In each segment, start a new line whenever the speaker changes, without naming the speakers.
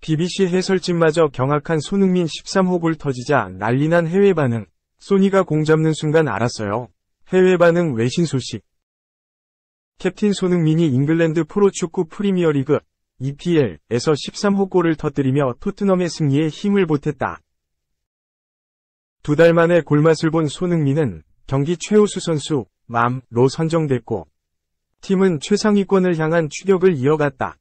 BBC 해설진마저 경악한 손흥민 13호 골 터지자 난리난 해외 반응. 소니가 공 잡는 순간 알았어요. 해외 반응 외신 소식. 캡틴 손흥민이 잉글랜드 프로축구 프리미어리그 EPL에서 13호 골을 터뜨리며 토트넘의 승리에 힘을 보탰다. 2달 만에 골맛을 본 손흥민은 경기 최우수 선수 맘로 선정됐고 팀은 최상위권을 향한 추격을 이어갔다.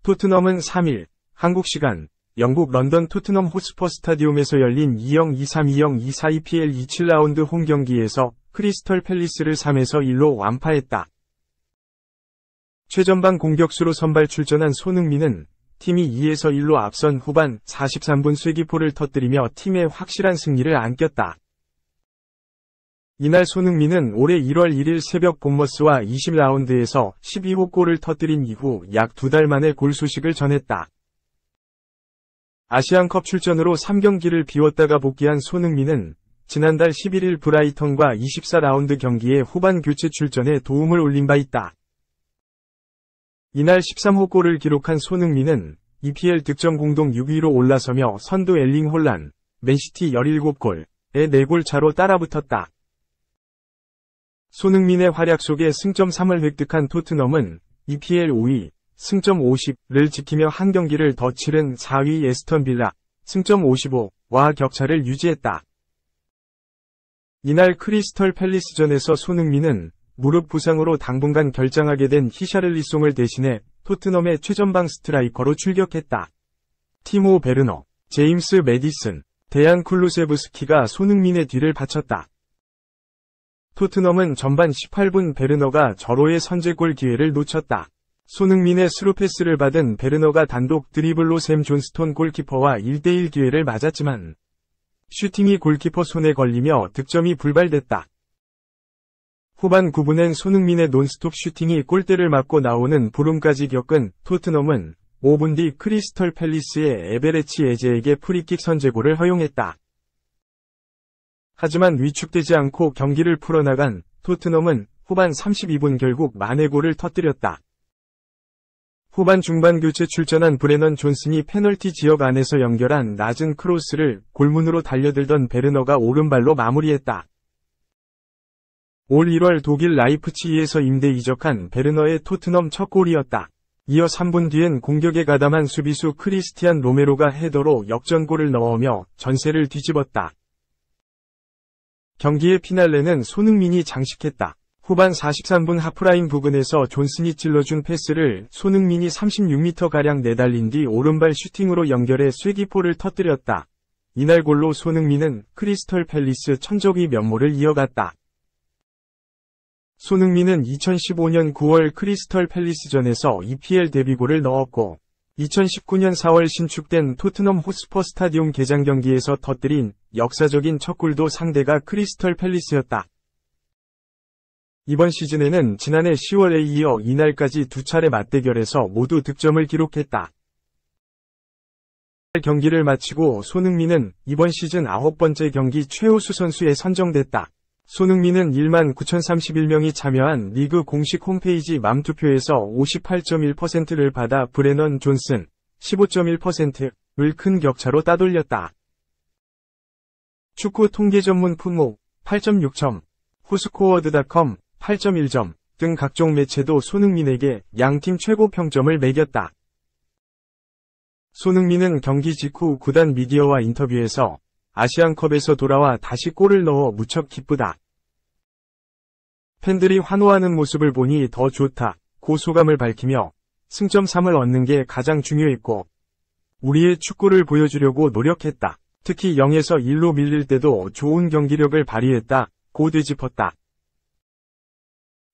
토트넘은 3일 한국 시간 영국 런던 토트넘 호스퍼 스타디움에서 열린 2023-2024 EPL 27라운드 홈 경기에서 크리스털 팰리스를 3에서 1로 완파했다. 최전방 공격수로 선발 출전한 손흥민은 팀이 2에서 1로 앞선 후반 43분 쐐기포를 터뜨리며 팀의 확실한 승리를 안겼다. 이날 손흥민은 올해 1월 1일 새벽 본머스와 20라운드에서 12호 골을 터뜨린 이후 약 2달 만에 골 소식을 전했다. 아시안컵 출전으로 3경기를 비웠다가 복귀한 손흥민은 지난달 11일 브라이턴과 24라운드 경기에 후반 교체 출전에 도움을 올린 바 있다. 이날 13호 골을 기록한 손흥민은 EPL 득점 공동 6위로 올라서며 선두 엘링 홀란, 맨시티 17골에 4골 차로 따라붙었다. 손흥민의 활약 속에 승점 3을 획득한 토트넘은 EPL 5위, 승점 50를 지키며 한 경기를 더 치른 4위 에스턴 빌라, 승점 55와 격차를 유지했다. 이날 크리스털 팰리스전에서 손흥민은 무릎 부상으로 당분간 결장하게 된 히샤를리송을 대신해 토트넘의 최전방 스트라이커로 출격했다. 티모 베르너, 제임스 매디슨, 데얀 쿨루세브스키가 손흥민의 뒤를 바쳤다. 토트넘은 전반 18분 베르너가 절호의 선제골 기회를 놓쳤다. 손흥민의 스루 패스를 받은 베르너가 단독 드리블로 샘 존스톤 골키퍼와 1대1 기회를 맞았지만 슈팅이 골키퍼 손에 걸리며 득점이 불발됐다. 후반 9분엔 손흥민의 논스톱 슈팅이 골대를 맞고 나오는 불움까지 겪은 토트넘은 5분 뒤 크리스털 팰리스의 에베레치 에제에게 프리킥 선제골을 허용했다. 하지만 위축되지 않고 경기를 풀어나간 토트넘은 후반 32분 결국 만회골을 터뜨렸다. 후반 중반 교체 출전한 브레넌 존슨이 페널티 지역 안에서 연결한 낮은 크로스를 골문으로 달려들던 베르너가 오른발로 마무리했다. 올 1월 독일 라이프치히에서 임대 이적한 베르너의 토트넘 첫 골이었다. 이어 3분 뒤엔 공격에 가담한 수비수 크리스티안 로메로가 헤더로 역전골을 넣으며 전세를 뒤집었다. 경기의 피날레는 손흥민이 장식했다. 후반 43분 하프라인 부근에서 존슨이 찔러준 패스를 손흥민이 36m가량 내달린 뒤 오른발 슈팅으로 연결해 쐐기포를 터뜨렸다. 이날 골로 손흥민은 크리스털 팰리스 천적의 면모를 이어갔다. 손흥민은 2015년 9월 크리스털 팰리스전에서 EPL 데뷔골을 넣었고 2019년 4월 신축된 토트넘 호스퍼 스타디움 개장 경기에서 터뜨린 역사적인 첫 골도 상대가 크리스털 팰리스였다. 이번 시즌에는 지난해 10월에 이어 이날까지 두 차례 맞대결에서 모두 득점을 기록했다. 경기를 마치고 손흥민은 이번 시즌 9번째 경기 최우수 선수에 선정됐다. 손흥민은 19,031명이 참여한 리그 공식 홈페이지 맘투표에서 58.1%를 받아 브레넌 존슨 15.1%를 큰 격차로 따돌렸다. 축구 통계 전문 품목 8.6점, 후스코어드.com 8.1점 등 각종 매체도 손흥민에게 양팀 최고 평점을 매겼다. 손흥민은 경기 직후 구단 미디어와 인터뷰에서 아시안컵에서 돌아와 다시 골을 넣어 무척 기쁘다. 팬들이 환호하는 모습을 보니 더 좋다고 소감을 밝히며 승점 3을 얻는 게 가장 중요했고 우리의 축구를 보여주려고 노력했다. 특히 0에서 1로 밀릴 때도 좋은 경기력을 발휘했다고 되짚었다.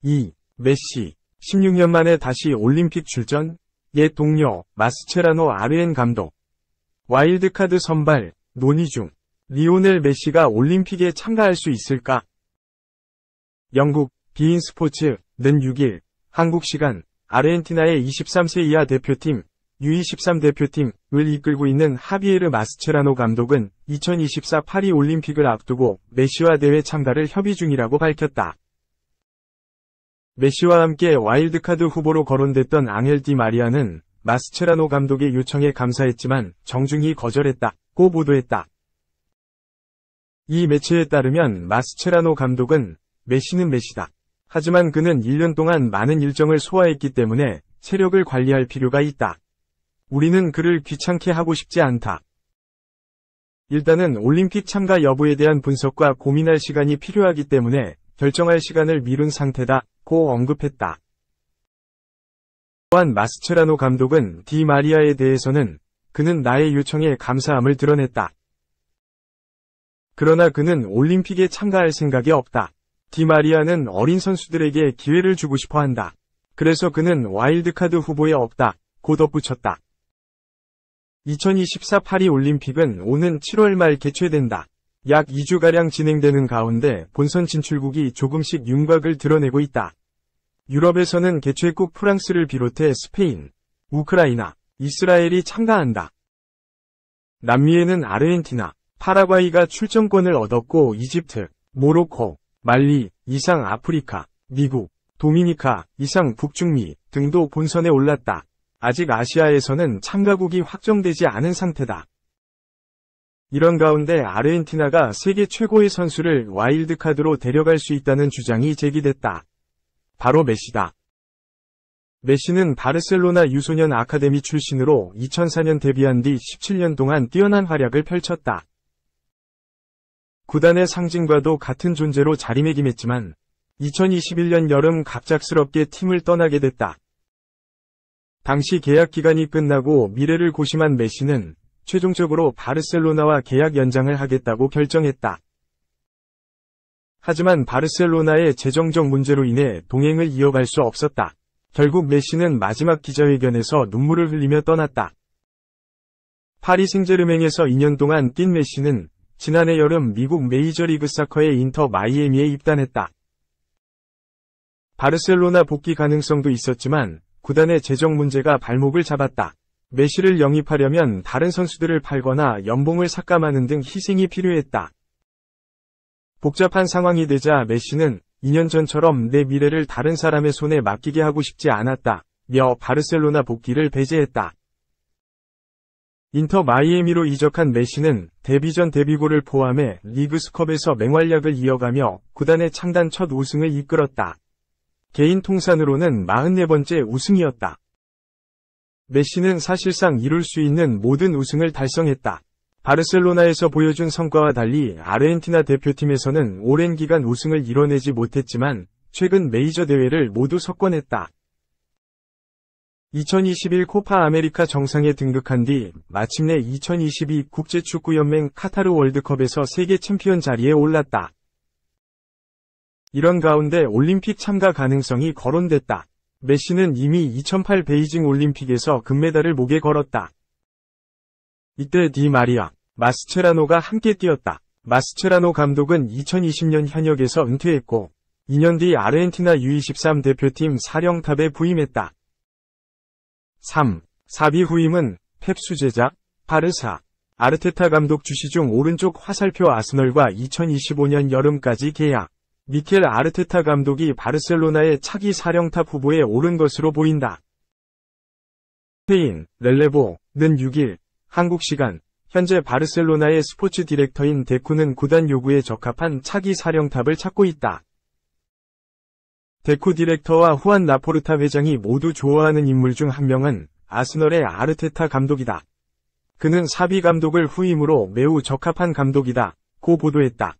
2. 메시 16년 만에 다시 올림픽 출전? 옛 동료 마스체라노 아르헨 감독 와일드카드 선발 논의 중 리오넬 메시가 올림픽에 참가할 수 있을까? 영국 비인 스포츠는 6일 한국 시간 아르헨티나의 23세 이하 대표팀 U23 대표팀을 이끌고 있는 하비에르 마스체라노 감독은 2024 파리 올림픽을 앞두고 메시와 대회 참가를 협의 중이라고 밝혔다. 메시와 함께 와일드카드 후보로 거론됐던 앙헬 디 마리아는 마스체라노 감독의 요청에 감사했지만 정중히 거절했다고 보도했다. 이 매체에 따르면 마스체라노 감독은 메시는 메시다. 하지만 그는 1년 동안 많은 일정을 소화했기 때문에 체력을 관리할 필요가 있다. 우리는 그를 귀찮게 하고 싶지 않다. 일단은 올림픽 참가 여부에 대한 분석과 고민할 시간이 필요하기 때문에 결정할 시간을 미룬 상태다고 언급했다. 또한 마스체라노 감독은 디 마리아에 대해서는 그는 나의 요청에 감사함을 드러냈다. 그러나 그는 올림픽에 참가할 생각이 없다. 디 마리아는 어린 선수들에게 기회를 주고 싶어 한다. 그래서 그는 와일드카드 후보에 없다고 덧붙였다. 2024 파리 올림픽은 오는 7월 말 개최된다. 약 2주가량 진행되는 가운데 본선 진출국이 조금씩 윤곽을 드러내고 있다. 유럽에서는 개최국 프랑스를 비롯해 스페인, 우크라이나, 이스라엘이 참가한다. 남미에는 아르헨티나, 파라과이가 출전권을 얻었고 이집트, 모로코, 말리, 이상 아프리카, 미국, 도미니카, 이상 북중미 등도 본선에 올랐다. 아직 아시아에서는 참가국이 확정되지 않은 상태다. 이런 가운데 아르헨티나가 세계 최고의 선수를 와일드카드로 데려갈 수 있다는 주장이 제기됐다. 바로 메시다. 메시는 바르셀로나 유소년 아카데미 출신으로 2004년 데뷔한 뒤 17년 동안 뛰어난 활약을 펼쳤다. 구단의 상징과도 같은 존재로 자리매김했지만 2021년 여름 갑작스럽게 팀을 떠나게 됐다. 당시 계약 기간이 끝나고 미래를 고심한 메시는 최종적으로 바르셀로나와 계약 연장을 하겠다고 결정했다. 하지만 바르셀로나의 재정적 문제로 인해 동행을 이어갈 수 없었다. 결국 메시는 마지막 기자회견에서 눈물을 흘리며 떠났다. 파리 생제르맹에서 2년 동안 뛴 메시는 지난해 여름 미국 메이저리그 사커의 인터 마이애미에 입단했다. 바르셀로나 복귀 가능성도 있었지만 구단의 재정 문제가 발목을 잡았다. 메시를 영입하려면 다른 선수들을 팔거나 연봉을 삭감하는 등 희생이 필요했다. 복잡한 상황이 되자 메시는 2년 전처럼 내 미래를 다른 사람의 손에 맡기게 하고 싶지 않았다며 바르셀로나 복귀를 배제했다. 인터 마이애미로 이적한 메시는 데뷔 전 데뷔골을 포함해 리그스컵에서 맹활약을 이어가며 구단의 창단 첫 우승을 이끌었다. 개인 통산으로는 44번째 우승이었다. 메시는 사실상 이룰 수 있는 모든 우승을 달성했다. 바르셀로나에서 보여준 성과와 달리 아르헨티나 대표팀에서는 오랜 기간 우승을 이뤄내지 못했지만 최근 메이저 대회를 모두 석권했다. 2021 코파 아메리카 정상에 등극한 뒤 마침내 2022 국제축구연맹 카타르 월드컵에서 세계 챔피언 자리에 올랐다. 이런 가운데 올림픽 참가 가능성이 거론됐다. 메시는 이미 2008 베이징 올림픽에서 금메달을 목에 걸었다. 이때 디 마리아, 마스체라노가 함께 뛰었다. 마스체라노 감독은 2020년 현역에서 은퇴했고 2년 뒤 아르헨티나 U23 대표팀 사령탑에 부임했다. 3. 사비 후임은 펩 수제자, 바르사, 아르테타 감독 주시 중 오른쪽 화살표 아스널과 2025년 여름까지 계약. 미켈 아르테타 감독이 바르셀로나의 차기 사령탑 후보에 오른 것으로 보인다. 스페인, 렐레보는 6일, 한국 시간, 현재 바르셀로나의 스포츠 디렉터인 데쿠는 구단 요구에 적합한 차기 사령탑을 찾고 있다. 데쿠 디렉터와 후안 라포르타 회장이 모두 좋아하는 인물 중 한 명은 아스널의 아르테타 감독이다. 그는 사비 감독을 후임으로 매우 적합한 감독이다고 보도했다.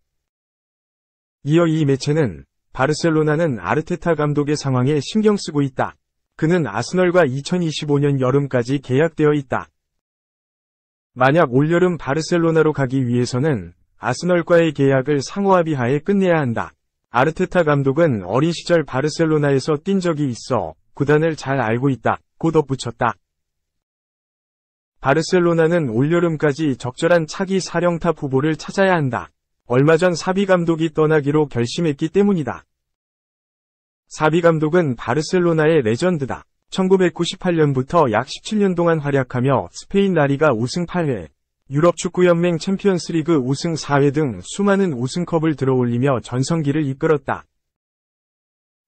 이어 이 매체는 바르셀로나는 아르테타 감독의 상황에 신경 쓰고 있다. 그는 아스널과 2025년 여름까지 계약되어 있다. 만약 올여름 바르셀로나로 가기 위해서는 아스널과의 계약을 상호합의하에 끝내야 한다. 아르테타 감독은 어린 시절 바르셀로나에서 뛴 적이 있어 구단을 잘 알고 있다고 덧붙였다. 바르셀로나는 올여름까지 적절한 차기 사령탑 후보를 찾아야 한다. 얼마 전 사비 감독이 떠나기로 결심했기 때문이다. 사비 감독은 바르셀로나의 레전드다. 1998년부터 약 17년 동안 활약하며 스페인 라리가 우승 8회, 유럽 축구연맹 챔피언스리그 우승 4회 등 수많은 우승컵을 들어올리며 전성기를 이끌었다.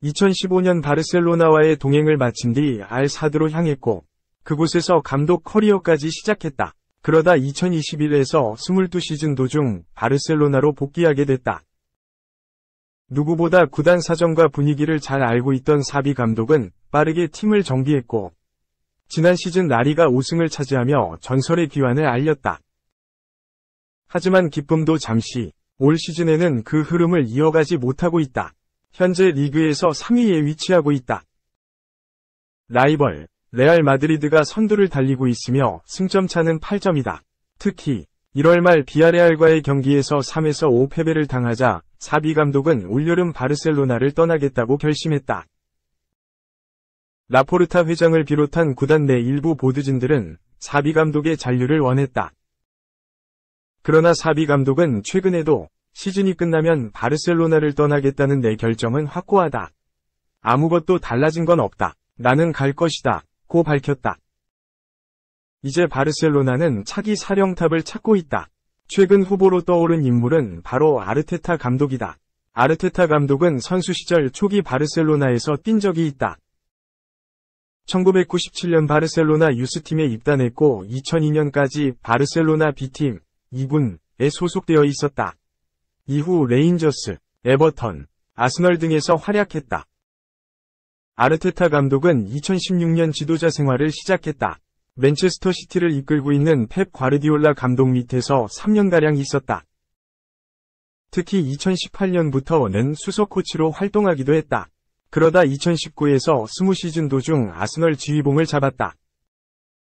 2015년 바르셀로나와의 동행을 마친 뒤 알-사드로 향했고, 그곳에서 감독 커리어까지 시작했다. 그러다 2021에서 22시즌 도중 바르셀로나로 복귀하게 됐다. 누구보다 구단 사정과 분위기를 잘 알고 있던 사비 감독은 빠르게 팀을 정비했고, 지난 시즌 라리가 5승을 차지하며 전설의 귀환을 알렸다. 하지만 기쁨도 잠시, 올 시즌에는 그 흐름을 이어가지 못하고 있다. 현재 리그에서 3위에 위치하고 있다. 라이벌, 레알 마드리드가 선두를 달리고 있으며 승점 차는 8점이다. 특히 1월 말 비아레알과의 경기에서 3에서 5패배를 당하자 사비 감독은 올여름 바르셀로나를 떠나겠다고 결심했다. 라포르타 회장을 비롯한 구단 내 일부 보드진들은 사비 감독의 잔류를 원했다. 그러나 사비 감독은 최근에도 시즌이 끝나면 바르셀로나를 떠나겠다는 내 결정은 확고하다. 아무것도 달라진 건 없다. 나는 갈 것이다. 고 밝혔다. 이제 바르셀로나는 차기 사령탑을 찾고 있다. 최근 후보로 떠오른 인물은 바로 아르테타 감독이다. 아르테타 감독은 선수 시절 초기 바르셀로나에서 뛴 적이 있다. 1997년 바르셀로나 유스팀에 입단했고 2002년까지 바르셀로나 B팀 2군에 소속되어 있었다. 이후 레인저스, 에버턴, 아스널 등에서 활약했다. 아르테타 감독은 2016년 지도자 생활을 시작했다. 맨체스터 시티를 이끌고 있는 펩 과르디올라 감독 밑에서 3년가량 있었다. 특히 2018년부터는 수석 코치로 활동하기도 했다. 그러다 2019에서 20시즌 도중 아스널 지휘봉을 잡았다.